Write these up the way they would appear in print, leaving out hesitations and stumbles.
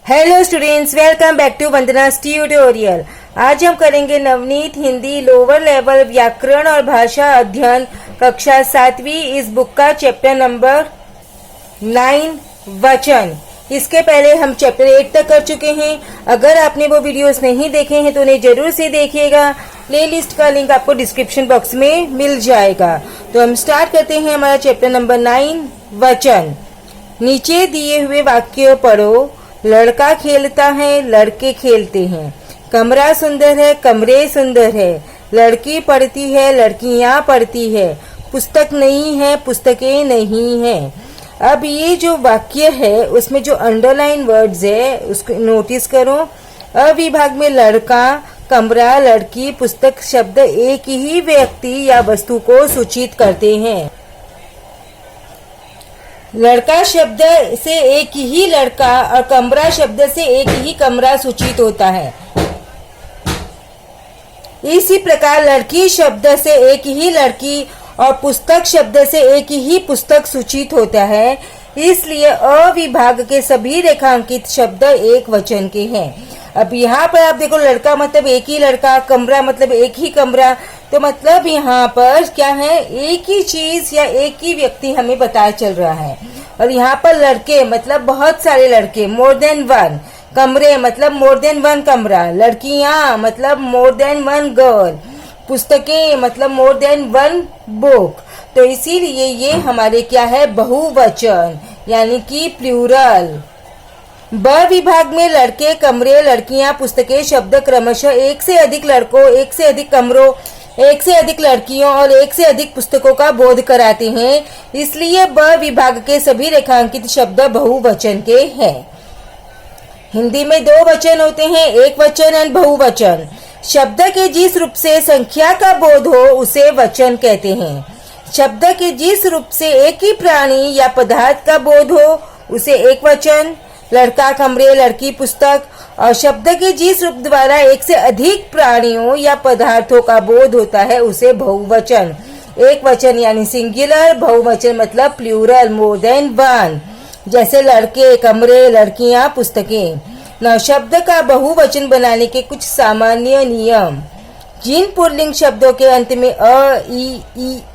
Hello students, welcome back to Vandana's tutorial. आज हम करेंगे नवनीत हिंदी लोअर लेवल व्याकरण और भाषा अध्ययन कक्षा 7वीं इस बुक का चैप्टर नंबर 9 वचन। इसके पहले हम चैप्टर 8 तक कर चुके हैं। अगर आपने वो वीडियोस नहीं देखे हैं तो उन्हें जरूर से देखिएगा। प्लेलिस्ट का लिंक आपको डिस्क्रिप्शन बॉक्स में मिल जाएगा। तो हम स्टार्ट करते हैं हमारा चैप्टर नंबर 9 वचन। नीचे दिए हुए वाक्य पढ़ो। लड़का खेलता है, लड़के खेलते हैं। कमरा सुंदर है, कमरे सुंदर है। लड़की पढ़ती है, लड़कियां पढ़ती है। पुस्तक नहीं है, पुस्तकें नहीं हैं। अब ये जो वाक्य है उसमें जो अंडरलाइन वर्ड्स है उसको नोटिस करो। अविभाग में लड़का, कमरा, लड़की, पुस्तक शब्द एक ही व्यक्ति या वस्तु को सूचित करते हैं। लड़का शब्द से एक ही लड़का और कमरा शब्द से एक ही कमरा सूचित होता है। इसी प्रकार लड़की शब्द से एक ही लड़की और पुस्तक शब्द से एक ही पुस्तक सूचित होता है। इसलिए अविभाग के सभी रेखांकित शब्द एक वचन के हैं। अब यहाँ पर आप देखो, लड़का मतलब एक ही लड़का, कमरा मतलब एक ही कमरा, तो मतलब यहाँ पर क्या है, एक ही चीज या एक ही व्यक्ति हमें पता चल रहा है। और यहाँ पर लड़के मतलब बहुत सारे लड़के, मोर देन वन। कमरे मतलब मोर देन वन कमरा। लड़कियां मतलब मोर देन वन गर्ल। पुस्तकें मतलब मोर देन वन बुक। तो इसीलिए ये हमारे क्या है, बहुवचन यानी कि प्लूरल। ब विभाग में लड़के, कमरे, लड़कियां, पुस्तकें शब्द क्रमशः एक से अधिक लड़कों, एक से अधिक कमरों, एक से अधिक लड़कियों और एक से अधिक पुस्तकों का बोध कराते हैं। इसलिए ब विभाग के सभी रेखांकित शब्द बहुवचन के हैं। हिंदी में दो वचन होते हैं, एक वचन और बहुवचन। शब्द के जिस रूप से संख्या का बोध हो उसे वचन कहते हैं। शब्द के जिस रूप से एक ही प्राणी या पदार्थ का बोध हो उसे एक वचन, लड़का, कमरे, लड़की, पुस्तक। और शब्द के जिस रूप द्वारा एक से अधिक प्राणियों या पदार्थों का बोध होता है उसे बहुवचन। एक वचन यानी सिंगुलर, बहुवचन मतलब प्लूरल, मोर देन वन। जैसे लड़के, कमरे, लड़कियां, पुस्तकें। न शब्द का बहुवचन बनाने के कुछ सामान्य नियम। जिन पुल्लिंग शब्दों के अंत में अ, ई,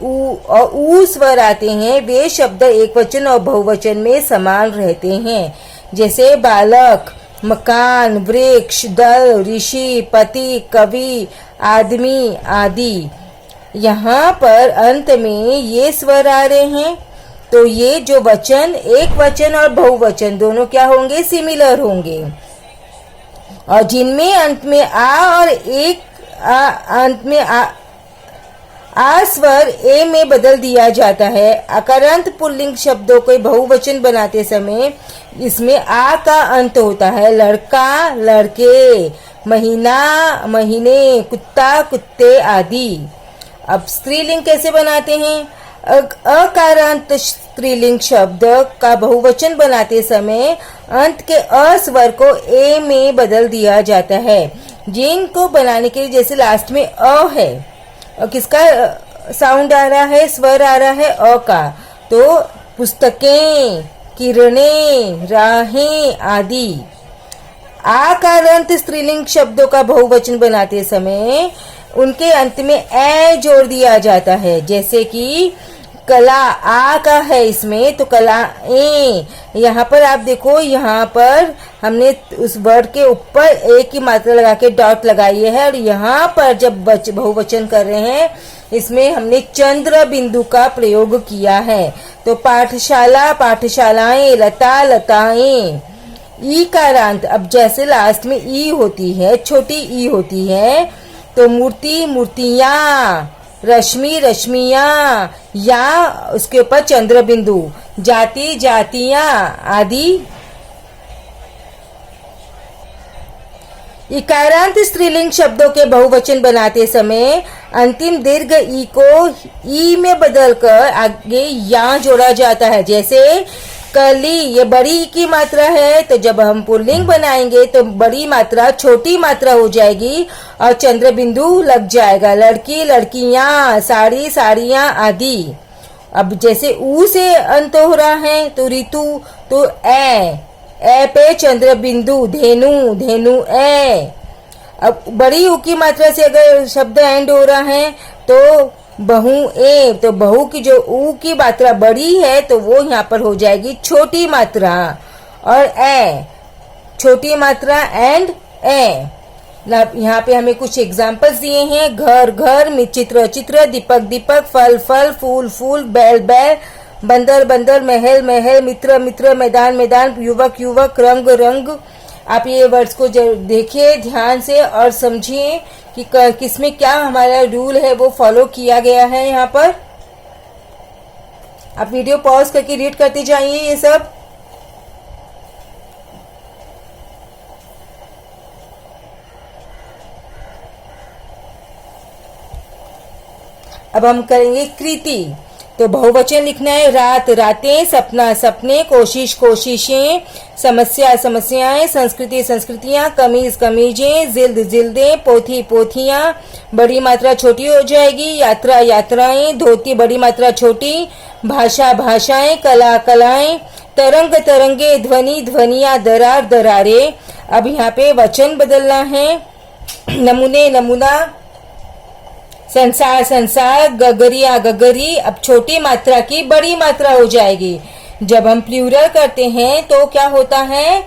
उ और ऊ स्वर आते हैं वे शब्द एक वचन और बहुवचन में समान रहते हैं। जैसे बालक, मकान, वृक्ष, दल, ऋषि, पति, कवि, आदमी आदि। यहाँ पर अंत में ये स्वर आ रहे हैं तो ये जो वचन, एक वचन और बहुवचन दोनों क्या होंगे, सिमिलर होंगे। और जिनमें अंत में आ और एक अंत में आ स्वर ए में बदल दिया जाता है। अकारांत पुल्लिंग शब्दों को बहुवचन बनाते समय इसमें आ का अंत होता है। लड़का, लड़के, महीना, महीने, कुत्ता, कुत्ते आदि। अब स्त्रीलिंग कैसे बनाते हैं? अकारांत स्त्रीलिंग शब्द का बहुवचन बनाते समय अंत के अ स्वर को ए में बदल दिया जाता है। जिनको बनाने के लिए जैसे लास्ट में अ है और किसका साउंड आ रहा है, स्वर आ रहा है अ का, तो पुस्तकें, किरणें, राहें आदि। आकारांत स्त्रीलिंग शब्दों का बहुवचन बनाते समय उनके अंत में ए जोड़ दिया जाता है। जैसे कि कला, आ का है इसमें तो कला ए। यहाँ पर आप देखो, यहाँ पर हमने उस वर्ड के ऊपर ए की मात्रा लगा के डॉट लगाई है। और यहाँ पर जब बहुवचन कर रहे हैं इसमें हमने चंद्र बिंदु का प्रयोग किया है। तो पाठशाला, पाठशालाएं, लता, लताएं। ई कारांत, अब जैसे लास्ट में ई होती है, छोटी ई होती है, तो मूर्ति, मूर्तियां, रश्मि, रश्मियां, या उसके ऊपर चंद्र बिंदु, जाति, जातियां आदि। इकारांत स्त्रीलिंग शब्दों के बहुवचन बनाते समय अंतिम दीर्घ ई को ई में बदलकर आगे या जोड़ा जाता है। जैसे कली, ये बड़ी ई की मात्रा है तो जब हम पुल्लिंग बनाएंगे तो बड़ी मात्रा छोटी मात्रा हो जाएगी और चंद्र बिंदु लग जाएगा। लड़की, लड़कियां, साड़ी, साड़ियां आदि। अब जैसे ऊ से अंत हो रहा है तो ऋतु, तो ए ए पे चंद्र बिंदु, धेनु, धेनु ए। अब बड़ी ऊ की मात्रा से अगर शब्द एंड हो रहा है तो बहु ए, तो बहु की जो ऊ की मात्रा बड़ी है तो वो यहाँ पर हो जाएगी छोटी मात्रा। और ए छोटी मात्रा एंड ए। यहाँ पे हमें कुछ एग्जाम्पल्स दिए हैं। घर घर, चित्र चित्र, दीपक दीपक, फल फल, फूल फूल, बैल बैल, बंदर बंदर, महल महल, मित्र मित्र, मैदान मैदान, युवक युवक, रंग रंग। आप ये वर्ड्स को देखिए ध्यान से और समझिए कि किसमें क्या हमारा रूल है वो फॉलो किया गया है। यहाँ पर आप वीडियो पॉज करके रीड करते जाइए ये सब। अब हम करेंगे कृति। तो बहुवचन लिखना है। रात रातें, सपना सपने, कोशिश कोशिशें, समस्या समस्याएं, संस्कृति संस्कृतियां, कमीज कमीजें, जिल्द जिल्दें, पोथी पोथियां, बड़ी मात्रा छोटी हो जाएगी, यात्रा यात्राएं, धोती बड़ी मात्रा छोटी, भाषा भाषाएं, कला कलाएं, तरंग तरंगे, ध्वनि ध्वनियां, दरार दरारे। अब यहाँ पे वचन बदलना है। नमूने नमूना, संसार संसार, गगरिया गगरी। अब छोटी मात्रा की बड़ी मात्रा हो जाएगी। जब हम प्लूरल करते हैं तो क्या होता है,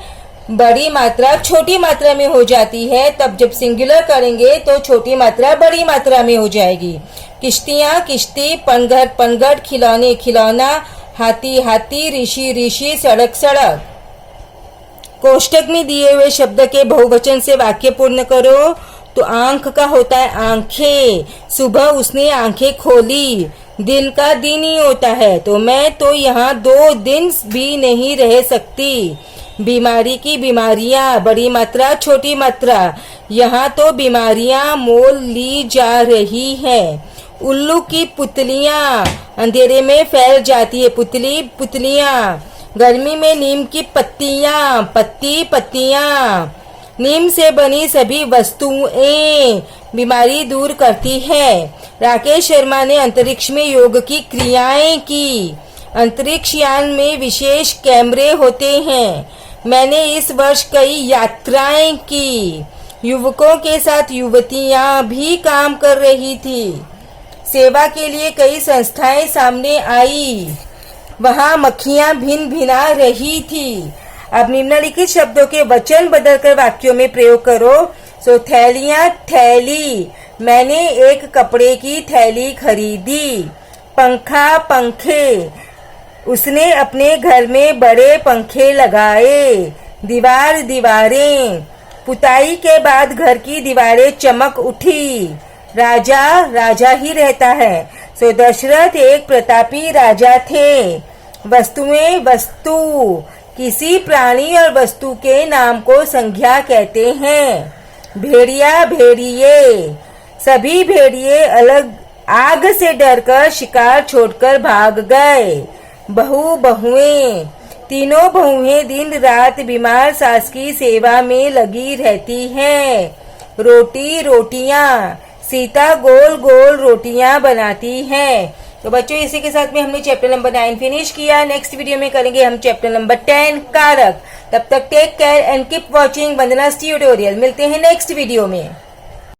बड़ी मात्रा छोटी मात्रा में हो जाती है। तब जब सिंगुलर करेंगे तो छोटी मात्रा बड़ी मात्रा में हो जाएगी। किश्तियां किश्ती, पनघट पनघट, खिलौने खिलौना, हाथी हाथी, ऋषि ऋषि, सड़क सड़क। कोष्टक में दिए हुए शब्द के बहुवचन से वाक्य पूर्ण करो। तो आंख का होता है आंखें, सुबह उसने आंखें खोली। दिन का दिन ही होता है, तो मैं तो यहाँ 2 दिन भी नहीं रह सकती। बीमारी की बीमारियां, बड़ी मात्रा छोटी मात्रा, यहाँ तो बीमारियां मोल ली जा रही है। उल्लू की पुतलियां, अंधेरे में फैल जाती है पुतली पुतलियां। गर्मी में नीम की पत्तियां, पत्ती पत्तियां। नीम से बनी सभी वस्तुएं बीमारी दूर करती है। राकेश शर्मा ने अंतरिक्ष में योग की क्रियाएं की। अंतरिक्ष यान में विशेष कैमरे होते हैं। मैंने इस वर्ष कई यात्राएं की। युवकों के साथ युवतियां भी काम कर रही थी। सेवा के लिए कई संस्थाएं सामने आई। वहां मक्खियां भिन भिना रही थी। अब निम्नलिखित शब्दों के वचन बदलकर वाक्यों में प्रयोग करो। सो थैलियां थैली, मैंने एक कपड़े की थैली खरीदी। पंखा पंखे, उसने अपने घर में बड़े पंखे लगाए। दीवार दीवारें, पुताई के बाद घर की दीवारें चमक उठी। राजा राजा ही रहता है। सो दशरथ एक प्रतापी राजा थे। वस्तुएं वस्तु, किसी प्राणी और वस्तु के नाम को संज्ञा कहते हैं। भेड़िया भेड़िए, सभी भेड़िए अलग आग से डरकर शिकार छोड़कर भाग गए। बहू बहुएं, तीनों बहुएं दिन रात बीमार सास की सेवा में लगी रहती हैं। रोटी रोटियां, सीता गोल गोल रोटियां बनाती है। तो बच्चों इसी के साथ में हमने चैप्टर नंबर 9 फिनिश किया। नेक्स्ट वीडियो में करेंगे हम चैप्टर नंबर 10 कारक। तब तक take care and keep watching Vandana's tutorial. मिलते हैं नेक्स्ट वीडियो में।